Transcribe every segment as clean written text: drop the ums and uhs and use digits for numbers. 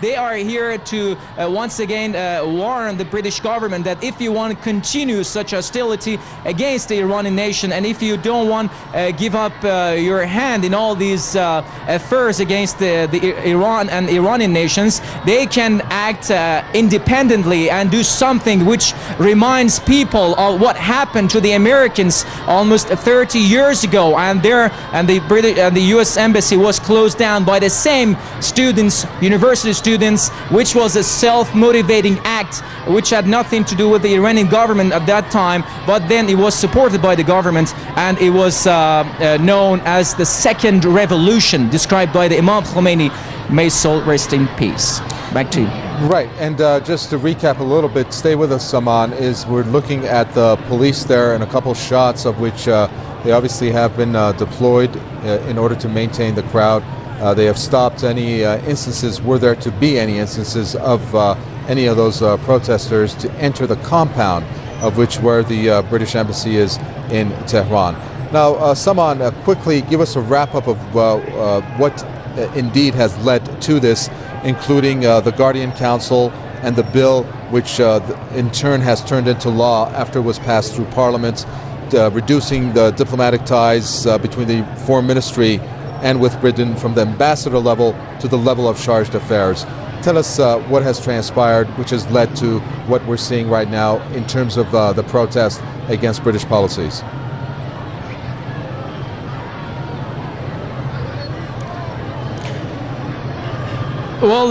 they are here to once again warn the British government that if you want to continue such hostility against the Iranian nation, and if you don't want to give up your hand in all these affairs against the Iran and Iranian nations, they can act independently and do something which reminds people of what happened to the Americans almost 30 years ago, and the British and the U.S. embassy was closed down by the same students, university students, which was a self-motivating act which had nothing to do with the Iranian government at that time, but then it was supported by the government, and it was known as the Second Revolution, described by the Imam Khomeini. May his soul rest in peace. Back to you. Right, and just to recap a little bit, stay with us, Saman, is we're looking at the police there and a couple shots of which they obviously have been deployed in order to maintain the crowd. They have stopped any instances, were there to be any instances of any of those protesters to enter the compound of which where the British embassy is in Tehran. Now, Saman, quickly give us a wrap-up of what indeed has led to this, including the Guardian Council and the bill which in turn has turned into law after it was passed through Parliament, reducing the diplomatic ties between the Foreign Ministry and with Britain from the ambassador level to the level of chargé d'affaires. Tell us what has transpired which has led to what we're seeing right now in terms of the protest against British policies. Well,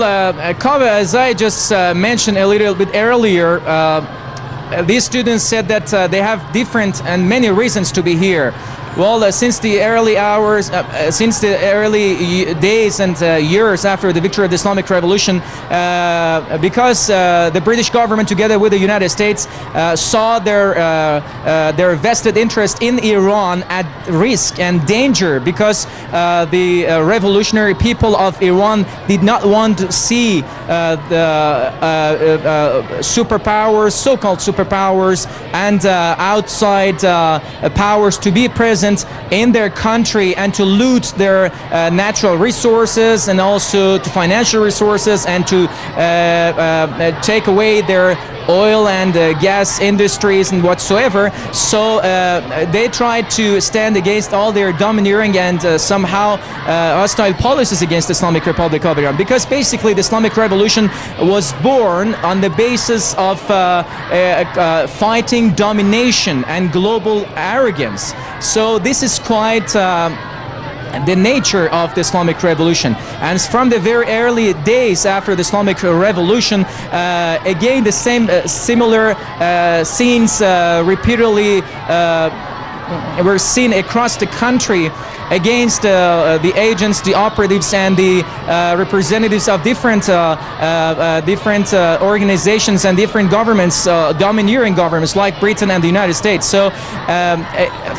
Kaveh, as I just mentioned a little bit earlier, these students said that they have different and many reasons to be here. Well, since the early hours, since the early days and years after the victory of the Islamic Revolution, because the British government, together with the United States, saw their vested interest in Iran at risk and danger, because the revolutionary people of Iran did not want to see the superpowers, so-called superpowers, and outside powers to be present in their country and to loot their natural resources and also to financial resources, and to take away their oil and gas industries and whatsoever. So they tried to stand against all their domineering and somehow hostile policies against the Islamic Republic of Iran, because basically the Islamic Revolution was born on the basis of fighting domination and global arrogance. So this is quite the nature of the Islamic Revolution, and from the very early days after the Islamic Revolution, again the same similar scenes repeatedly were seen across the country against the agents, the operatives, and the representatives of different organizations and different governments, domineering governments like Britain and the United States. So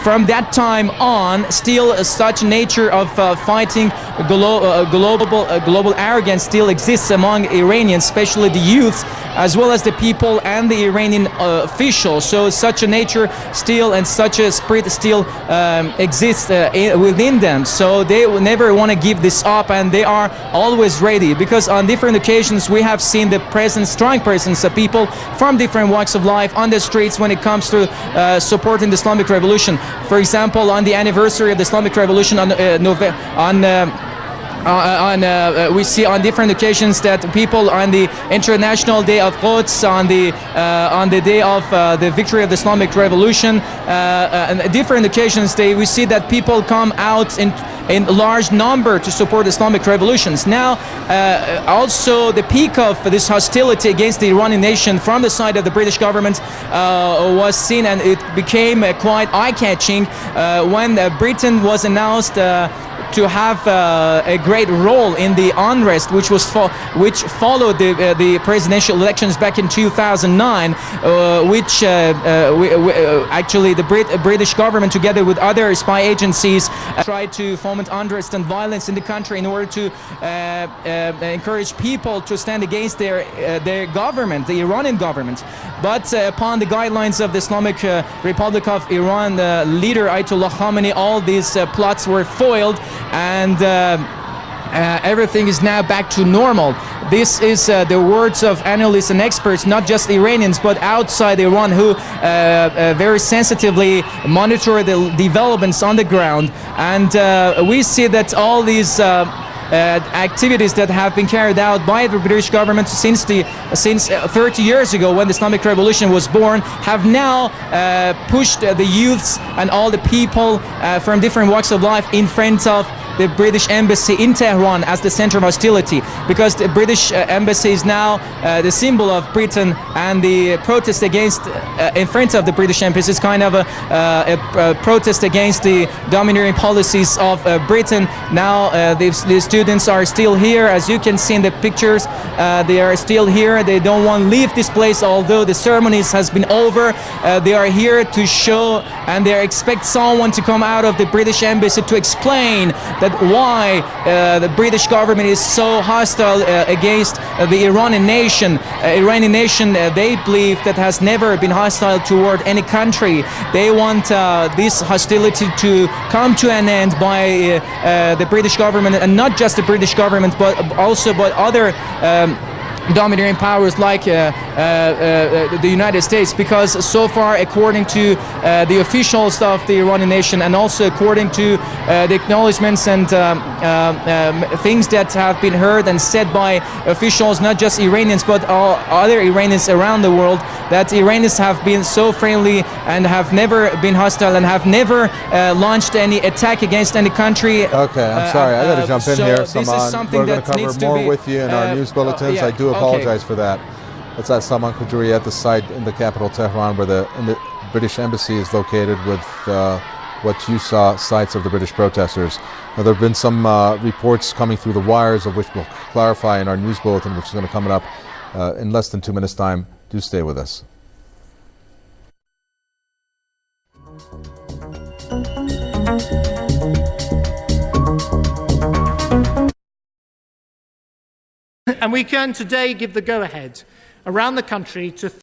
from that time on, still such nature of fighting global arrogance still exists among Iranians, especially the youth, as well as the people and the Iranian officials. So such a nature still and such a spirit still exists within them. So they will never want to give this up, and they are always ready, because on different occasions we have seen the presence, strong presence of people from different walks of life on the streets when it comes to supporting the Islamic Revolution. For example, on the anniversary of the Islamic Revolution we see on different occasions that people on the International Day of Quds, on the day of the victory of the Islamic Revolution, and different occasions we see that people come out in large number to support Islamic revolutions. Now, also the peak of this hostility against the Iranian nation from the side of the British government was seen, and it became quite eye-catching when Britain was announced to have a great role in the unrest which followed the presidential elections back in 2009, which actually the British government, together with other spy agencies, tried to foment unrest and violence in the country in order to encourage people to stand against their government, the Iranian government. But upon the guidelines of the Islamic Republic of Iran, the leader Ayatollah Khamenei, all these plots were foiled, and everything is now back to normal. this is the words of analysts and experts, not just Iranians, but outside Iran, who very sensitively monitor the developments on the ground. And we see that all these activities that have been carried out by the British government since 30 years ago, when the Islamic Revolution was born, have now pushed the youths and all the people from different walks of life in front of the British Embassy in Tehran as the center of hostility, because the British Embassy is now the symbol of Britain, and the protest against in front of the British Embassy is kind of a protest against the domineering policies of Britain. Now the students are still here, as you can see in the pictures. They are still here. They don't want to leave this place, although the ceremonies has been over. They are here to show, and they expect someone to come out of the British Embassy to explain that why the British government is so hostile against the Iranian nation. They believe that has never been hostile toward any country. They want this hostility to come to an end by the British government, and not just the British government, but also by other domineering powers like the United States, because so far, according to the officials of the Iranian nation, and also according to the acknowledgements and things that have been heard and said by officials, not just Iranians but all other Iranians around the world, that Iranians have been so friendly and have never been hostile and have never launched any attack against any country. Okay, I'm sorry, I got to jump in so here, Salman. We're going to cover more with you in our news bulletins. Yeah, I do apologize for that. It's at Salman Khoujouri at the site in the capital, Tehran, where the British Embassy is located, with what you saw, sites of the British protesters. Now, there have been some reports coming through the wires, of which we'll clarify in our news bulletin, which is going to come up in less than 2 minutes' time. Do stay with us. And we can today give the go-ahead around the country to